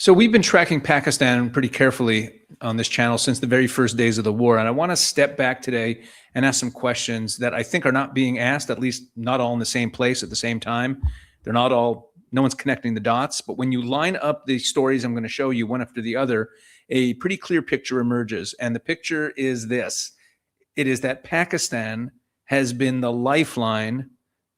So we've been tracking Pakistan pretty carefully on this channel since the very first days of the war. And I want to step back today and ask some questions that I think are not being asked, at least not all in the same place at the same time. They're not all, no one's connecting the dots. But when you line up the stories I'm going to show you one after the other, a pretty clear picture emerges. And the picture is this. It is that Pakistan has been the lifeline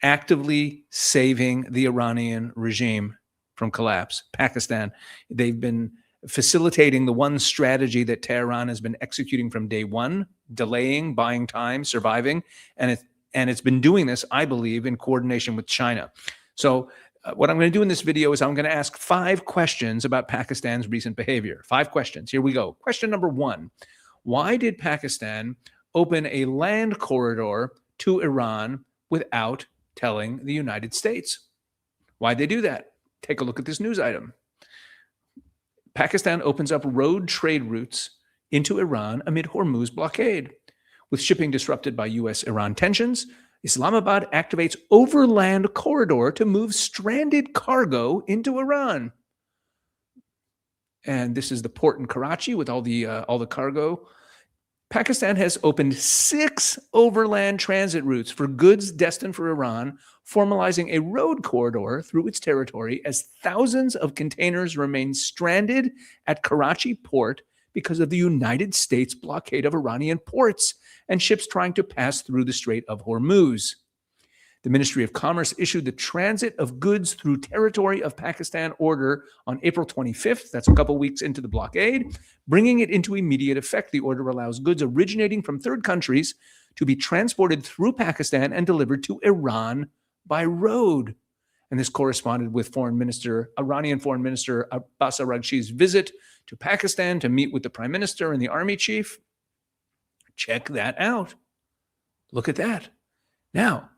actively saving the Iranian regime from collapse. Pakistan, they've been facilitating the one strategy that Tehran has been executing from day one, delaying, buying time, surviving, and it's been doing this, I believe, in coordination with China. So what I'm going to do in this video is I'm going to ask 5 questions about Pakistan's recent behavior. 5 questions. Here we go. Question number 1. Why did Pakistan open a land corridor to Iran without telling the United States? Why'd they do that? Take a look at this news item. Pakistan opens up road trade routes into Iran amid Hormuz blockade. With shipping disrupted by U.S.-Iran tensions, Islamabad activates overland corridor to move stranded cargo into Iran. And this is the port in Karachi with all the cargo. Pakistan has opened 6 overland transit routes for goods destined for Iran, formalizing a road corridor through its territory as thousands of containers remain stranded at Karachi port because of the United States blockade of Iranian ports and ships trying to pass through the Strait of Hormuz. The Ministry of Commerce issued the Transit of Goods Through Territory of Pakistan order on April 25th. That's a couple weeks into the blockade, bringing it into immediate effect. The order allows goods originating from third countries to be transported through Pakistan and delivered to Iran by road. And this corresponded with Iranian Foreign Minister Abbas Araghchi's visit to Pakistan to meet with the Prime Minister and the Army Chief. Check that out. Look at that. Now,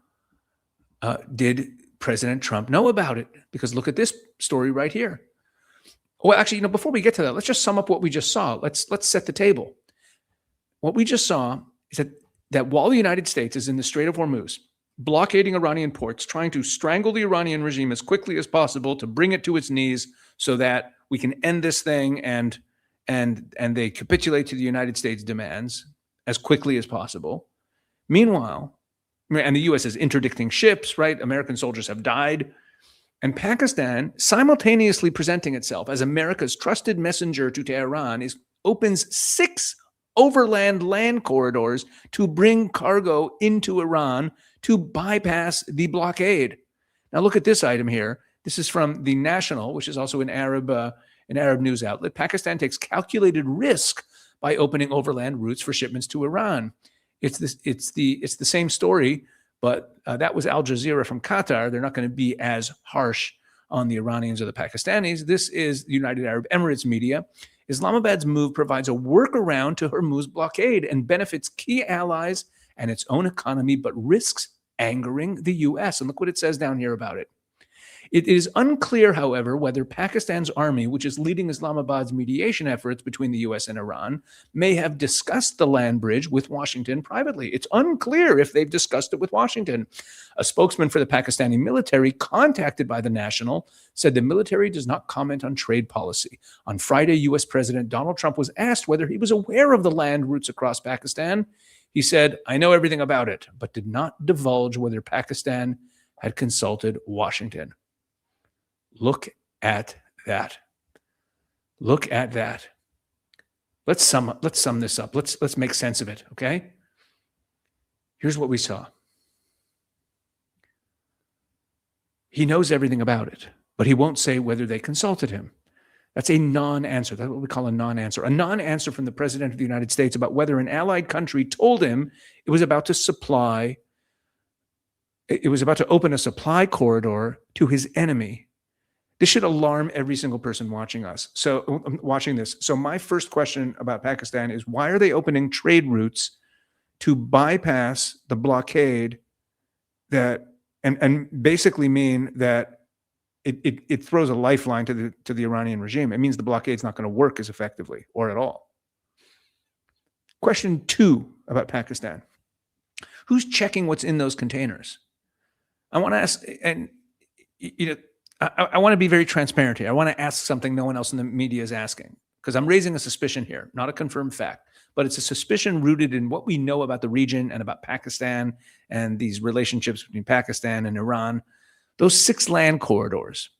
did President Trump know about it? Because look at this story right here. Well, actually, before we get to that, let's just sum up what we just saw. Let's set the table. What we just saw is that while the United States is in the Strait of Hormuz, blockading Iranian ports, trying to strangle the Iranian regime as quickly as possible to bring it to its knees so that we can end this thing and they capitulate to the United States demands as quickly as possible. Meanwhile, and the U.S. is interdicting ships, right? American soldiers have died. And Pakistan, simultaneously presenting itself as America's trusted messenger to Tehran, opens 6 overland land corridors to bring cargo into Iran to bypass the blockade. Now look at this item here. This is from The National, which is also an Arab news outlet. Pakistan takes calculated risk by opening overland routes for shipments to Iran. It's the same story, but that was Al Jazeera from Qatar. They're not going to be as harsh on the Iranians or the Pakistanis. This is the United Arab Emirates media. Islamabad's move provides a workaround to Hormuz blockade and benefits key allies and its own economy, but risks angering the U.S. And look what it says down here about it. It is unclear, however, whether Pakistan's army, which is leading Islamabad's mediation efforts between the U.S. and Iran, may have discussed the land bridge with Washington privately. It's unclear if they've discussed it with Washington. A spokesman for the Pakistani military, contacted by The National, said the military does not comment on trade policy. On Friday, U.S. President Donald Trump was asked whether he was aware of the land routes across Pakistan. He said, "I know everything about it," but did not divulge whether Pakistan had consulted Washington. Look at that. Look at that. Let's sum this up. Let's make sense of it, okay? Here's what we saw. He knows everything about it, but he won't say whether they consulted him. That's a non-answer. That's what we call a non-answer. A non-answer from the President of the United States about whether an allied country told him it was about to open a supply corridor to his enemy. This should alarm every single person watching this. So my first question about Pakistan is, why are they opening trade routes to bypass the blockade and basically mean that it throws a lifeline to the Iranian regime? It means the blockade's not going to work as effectively or at all. Question 2 about Pakistan. Who's checking what's in those containers? I want to ask, and I want to be very transparent here. I want to ask something no one else in the media is asking, because I'm raising a suspicion here, not a confirmed fact, but it's a suspicion rooted in what we know about the region and about Pakistan and these relationships between Pakistan and Iran. Those 6 land corridors,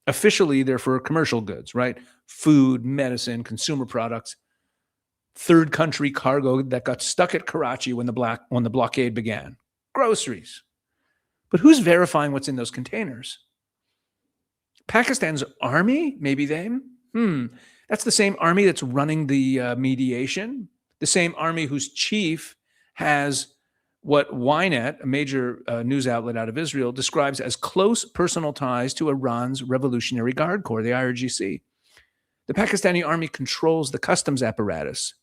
officially they're for commercial goods, right? Food, medicine, consumer products, third country cargo that got stuck at Karachi when the blockade began, groceries. But who's verifying what's in those containers? Pakistan's army, maybe them. That's the same army that's running the mediation, the same army whose chief has what Ynet, a major news outlet out of Israel, describes as close personal ties to Iran's Revolutionary Guard Corps, the IRGC. The Pakistani army controls the customs apparatus,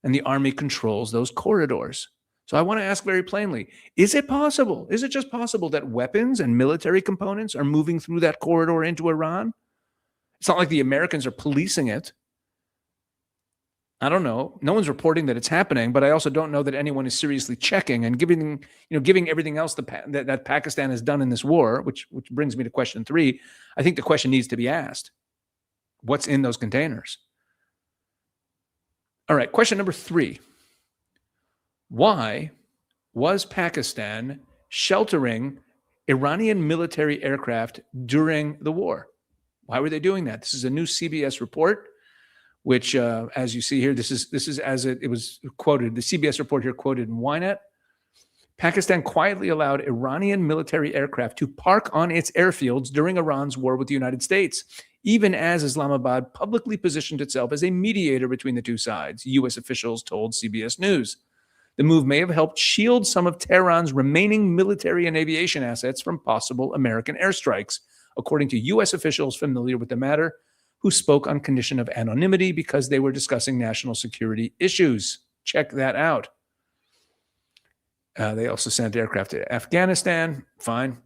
and the army controls those corridors. So I want to ask very plainly, is it possible? Is it just possible that weapons and military components are moving through that corridor into Iran? It's not like the Americans are policing it. I don't know. No one's reporting that it's happening, but I also don't know that anyone is seriously checking and giving everything else that Pakistan has done in this war, which brings me to question 3. I think the question needs to be asked. What's in those containers? All right, question number 3. Why was Pakistan sheltering Iranian military aircraft during the war? Why were they doing that? This is a new CBS report, which, as you see here, this is as it was quoted. The CBS report here quoted in Ynet. Pakistan quietly allowed Iranian military aircraft to park on its airfields during Iran's war with the United States, even as Islamabad publicly positioned itself as a mediator between the two sides, U.S. officials told CBS News. The move may have helped shield some of Tehran's remaining military and aviation assets from possible American airstrikes, according to U.S. officials familiar with the matter, who spoke on condition of anonymity because they were discussing national security issues. Check that out. They also sent aircraft to Afghanistan. Fine.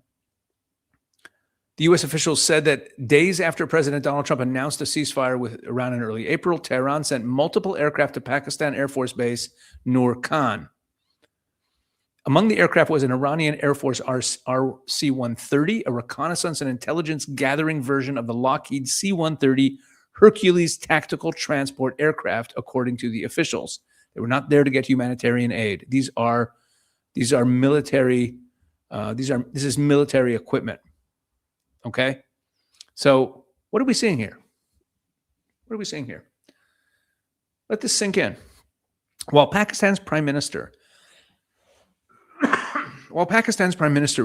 The U.S. officials said that days after President Donald Trump announced a ceasefire with Iran in early April, Tehran sent multiple aircraft to Pakistan Air Force Base Nur Khan. Among the aircraft was an Iranian Air Force RC-130, a reconnaissance and intelligence gathering version of the Lockheed C-130 Hercules tactical transport aircraft, according to the officials. They were not there to get humanitarian aid. These are military. This is military equipment. Okay, so what are we seeing here? What are we seeing here? Let this sink in. While Pakistan's prime minister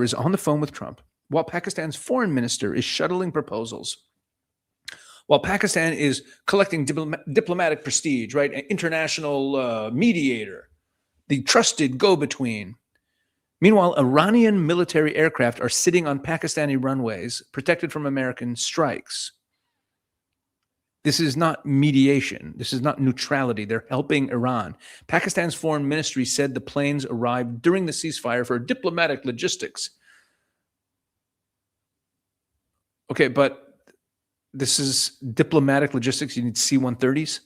is on the phone with Trump, while Pakistan's foreign minister is shuttling proposals, while Pakistan is collecting diplomatic prestige, right, an international mediator, the trusted go-between. Meanwhile, Iranian military aircraft are sitting on Pakistani runways, protected from American strikes. This is not mediation. This is not neutrality. They're helping Iran. Pakistan's foreign ministry said the planes arrived during the ceasefire for diplomatic logistics. Okay, but this is diplomatic logistics. You need C-130s.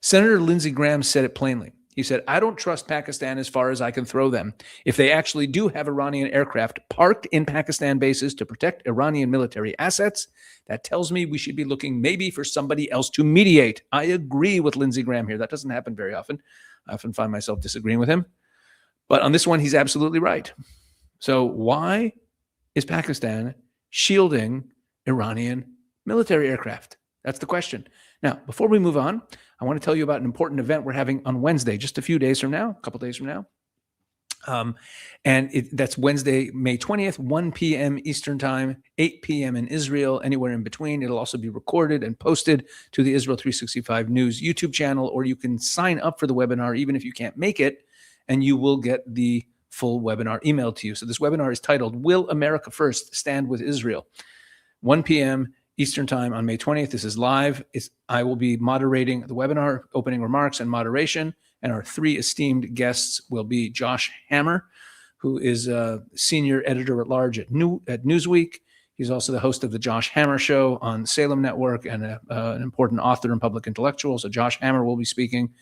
Senator Lindsey Graham said it plainly. He said, I don't trust Pakistan as far as I can throw them. If they actually do have Iranian aircraft parked in Pakistan bases to protect Iranian military assets, that tells me we should be looking maybe for somebody else to mediate. I agree with Lindsey Graham here. That doesn't happen very often. I often find myself disagreeing with him. But on this one, he's absolutely right. So why is Pakistan shielding Iranian military aircraft? That's the question. Now, before we move on, I want to tell you about an important event we're having on Wednesday, just a few days from now, a couple days from now. That's Wednesday, May 20th, 1 p.m. Eastern Time, 8 p.m. in Israel, anywhere in between. It'll also be recorded and posted to the Israel 365 News YouTube channel, or you can sign up for the webinar even if you can't make it, and you will get the full webinar emailed to you. So this webinar is titled, Will America First Stand with Israel? 1 p.m. Eastern Time on May 20th. This is live. I will be moderating the webinar, opening remarks and moderation. And our three esteemed guests will be Josh Hammer, who is a senior editor-at-large at Newsweek. He's also the host of the Josh Hammer Show on Salem Network and an important author and public intellectual. So Josh Hammer will be speaking.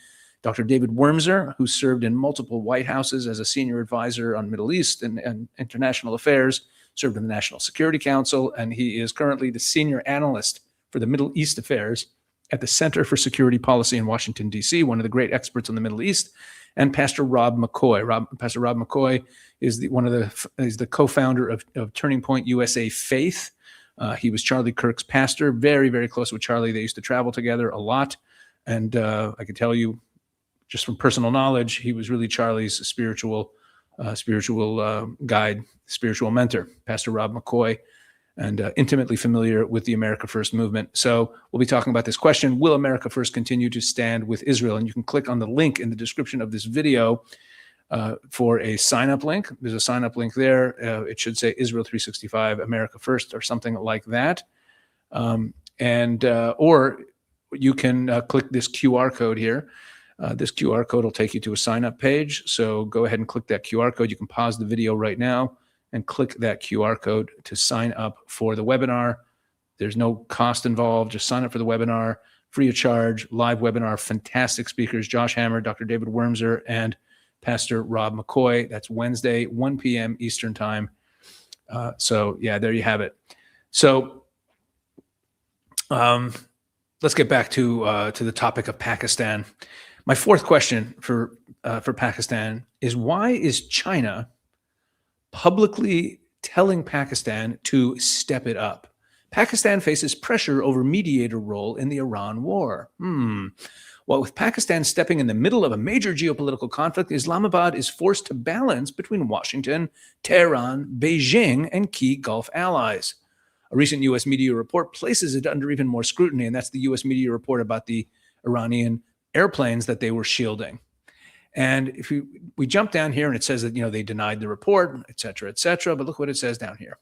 Dr. David Wormser, who served in multiple White Houses as a senior advisor on Middle East and international affairs, served in the National Security Council, and he is currently the senior analyst for the Middle East affairs at the Center for Security Policy in Washington, D.C., one of the great experts on the Middle East, and Pastor Rob McCoy. Pastor Rob McCoy is the co-founder of Turning Point USA Faith. He was Charlie Kirk's pastor, very, very close with Charlie. They used to travel together a lot. And I can tell you just from personal knowledge, he was really Charlie's spiritual guide, spiritual mentor, Pastor Rob McCoy, and intimately familiar with the America First movement. So we'll be talking about this question: will America First continue to stand with Israel? And you can click on the link in the description of this video for a sign-up link. There's a sign-up link there. It should say Israel 365, America First, or something like that. Or you can click this QR code here. This QR code will take you to a sign-up page. So go ahead and click that QR code. You can pause the video right now and click that QR code to sign up for the webinar. There's no cost involved. Just sign up for the webinar, free of charge, live webinar, fantastic speakers, Josh Hammer, Dr. David Wormser, and Pastor Rob McCoy. That's Wednesday, 1 p.m. Eastern time. So yeah, there you have it. So let's get back to the topic of Pakistan. My fourth question for Pakistan is, why is China publicly telling Pakistan to step it up? Pakistan faces pressure over mediator role in the Iran war. Well, with Pakistan stepping in the middle of a major geopolitical conflict, Islamabad is forced to balance between Washington, Tehran, Beijing, and key Gulf allies. A recent U.S. media report places it under even more scrutiny, and that's the U.S. media report about the Iranian airplanes that they were shielding. And if we jump down here, and it says that, they denied the report, et cetera, but look what it says down here.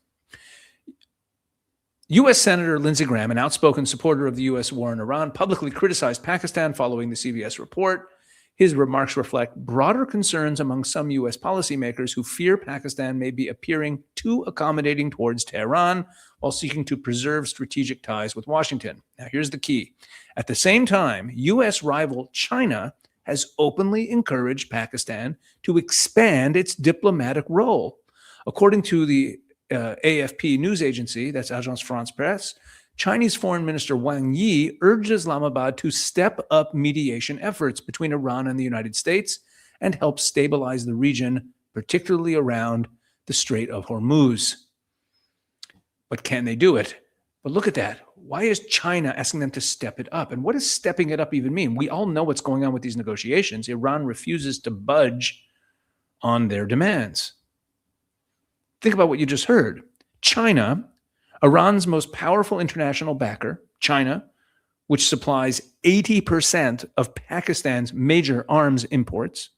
U.S. Senator Lindsey Graham, an outspoken supporter of the U.S. war in Iran, publicly criticized Pakistan following the CBS report. His remarks reflect broader concerns among some U.S. policymakers who fear Pakistan may be appearing too accommodating towards Tehran while seeking to preserve strategic ties with Washington. Now, here's the key. At the same time, U.S. rival China has openly encouraged Pakistan to expand its diplomatic role. According to the AFP news agency, that's Agence France-Presse, Chinese Foreign Minister Wang Yi urged Islamabad to step up mediation efforts between Iran and the United States and help stabilize the region, particularly around the Strait of Hormuz. But can they do it? But look at that. Why is China asking them to step it up? And what does stepping it up even mean? We all know what's going on with these negotiations. Iran refuses to budge on their demands. Think about what you just heard. China, Iran's most powerful international backer, China, which supplies 80% of Pakistan's major arms imports,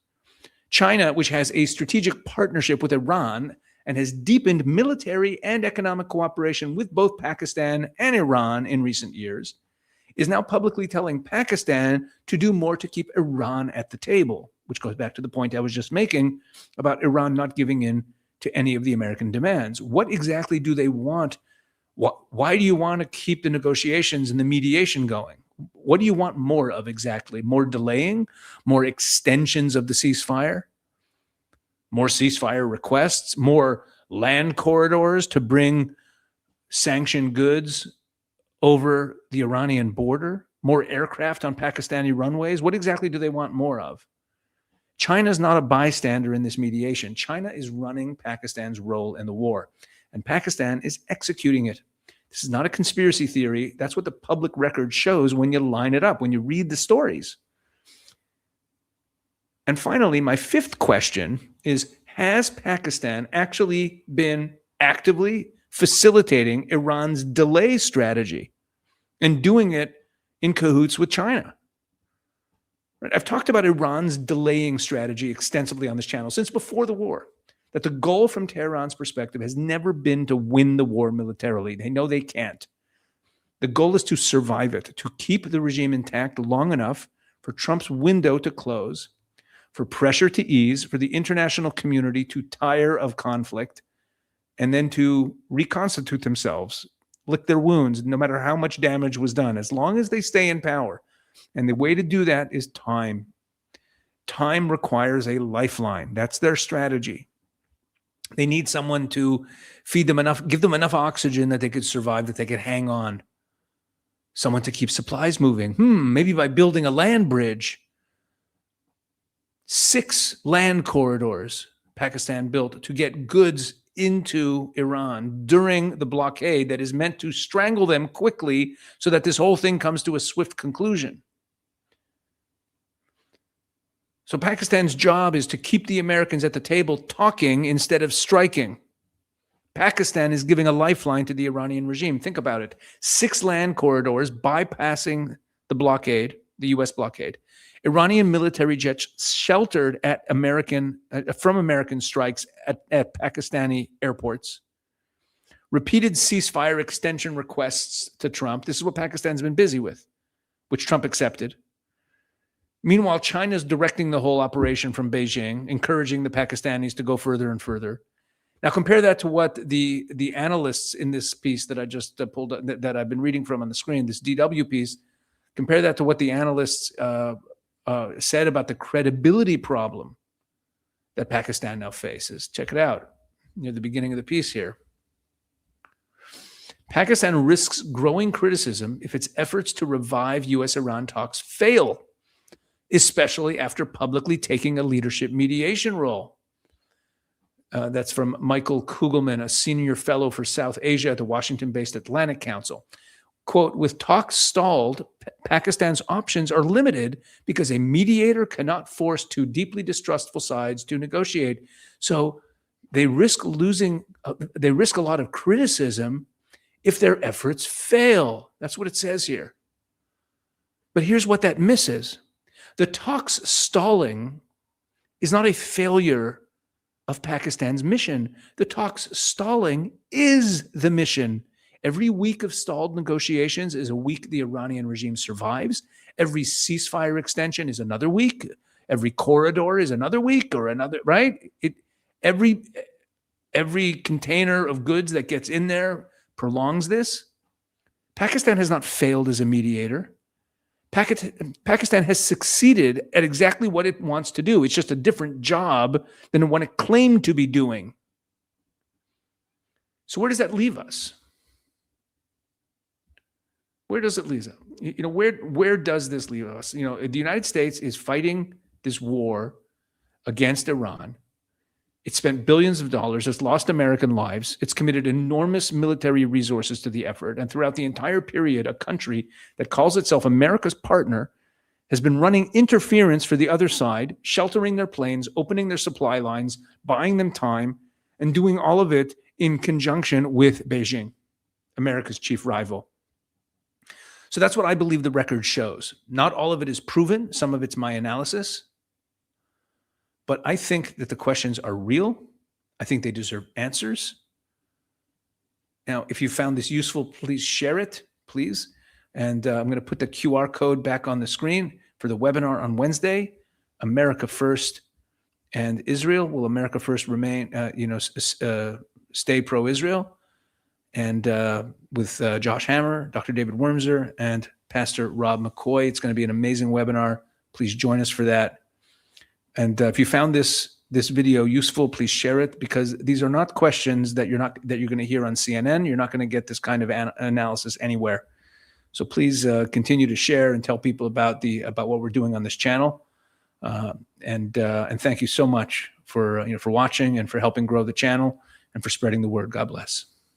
China, which has a strategic partnership with Iran and has deepened military and economic cooperation with both Pakistan and Iran in recent years, is now publicly telling Pakistan to do more to keep Iran at the table, which goes back to the point I was just making about Iran not giving in to any of the American demands. What exactly do they want? Why do you want to keep the negotiations and the mediation going? What do you want more of exactly? More delaying? More extensions of the ceasefire? More ceasefire requests? More land corridors to bring sanctioned goods over the Iranian border? More aircraft on Pakistani runways? What exactly do they want more of? China's not a bystander in this mediation. China is running Pakistan's role in the war, and Pakistan is executing it. This is not a conspiracy theory. That's what the public record shows when you line it up, when you read the stories. And finally, my fifth question is, has Pakistan actually been actively facilitating Iran's delay strategy and doing it in cahoots with China? I've talked about Iran's delaying strategy extensively on this channel since before the war, that the goal from Tehran's perspective has never been to win the war militarily. They know they can't. The goal is to survive it, to keep the regime intact long enough for Trump's window to close, for pressure to ease, for the international community to tire of conflict, and then to reconstitute themselves, lick their wounds, no matter how much damage was done, as long as they stay in power. And the way to do that is time. Time requires a lifeline. That's their strategy. They need someone to feed them enough, give them enough oxygen that they could survive, that they could hang on. Someone to keep supplies moving. Maybe by building a land bridge. 6 land corridors Pakistan built to get goods into Iran during the blockade that is meant to strangle them quickly so that this whole thing comes to a swift conclusion. So Pakistan's job is to keep the Americans at the table talking instead of striking. Pakistan is giving a lifeline to the Iranian regime. Think about it. 6 land corridors bypassing the blockade, the U.S. blockade. Iranian military jets sheltered at from American strikes at Pakistani airports. Repeated ceasefire extension requests to Trump. This is what Pakistan's been busy with, which Trump accepted. Meanwhile, China's directing the whole operation from Beijing, encouraging the Pakistanis to go further and further. Now compare that to what the analysts in this piece that I just pulled up, that I've been reading from on the screen, this DW piece. Compare that to what the analysts said about the credibility problem that Pakistan now faces. Check it out near the beginning of the piece here. Pakistan risks growing criticism if its efforts to revive U.S.-Iran talks fail, especially after publicly taking a leadership mediation role. That's from Michael Kugelman, a senior fellow for South Asia at the Washington-based Atlantic Council. Quote, with talks stalled, Pakistan's options are limited because a mediator cannot force 2 deeply distrustful sides to negotiate. So they risk a lot of criticism if their efforts fail. That's what it says here. But here's what that misses. The talks stalling is not a failure of Pakistan's mission. The talks stalling is the mission. Every week of stalled negotiations is a week the Iranian regime survives. Every ceasefire extension is another week. Every corridor is another week or another, right? Every container of goods that gets in there prolongs this. Pakistan has not failed as a mediator. Pakistan has succeeded at exactly what it wants to do. It's just a different job than what it claimed to be doing. So where does that leave us? Where does it leave us? Where does this leave us? The United States is fighting this war against Iran. It spent billions of dollars. It's lost American lives. It's committed enormous military resources to the effort. And throughout the entire period, a country that calls itself America's partner has been running interference for the other side, sheltering their planes, opening their supply lines, buying them time, and doing all of it in conjunction with Beijing, America's chief rival. So that's what I believe the record shows. Not all of it is proven. Some of it's my analysis. But I think that the questions are real. I think they deserve answers. Now, if you found this useful, please share it, please. And I'm going to put the QR code back on the screen for the webinar on Wednesday. America First and Israel. Will America First remain, stay pro-Israel? And with Josh Hammer, Dr. David Wormser, and Pastor Rob McCoy. It's going to be an amazing webinar. Please join us for that. And if you found this video useful, please share it, because these are not questions that you're going to hear on CNN. You're not going to get this kind of analysis anywhere. So please continue to share and tell people about what we're doing on this channel. And thank you so much for watching and for helping grow the channel and for spreading the word. God bless.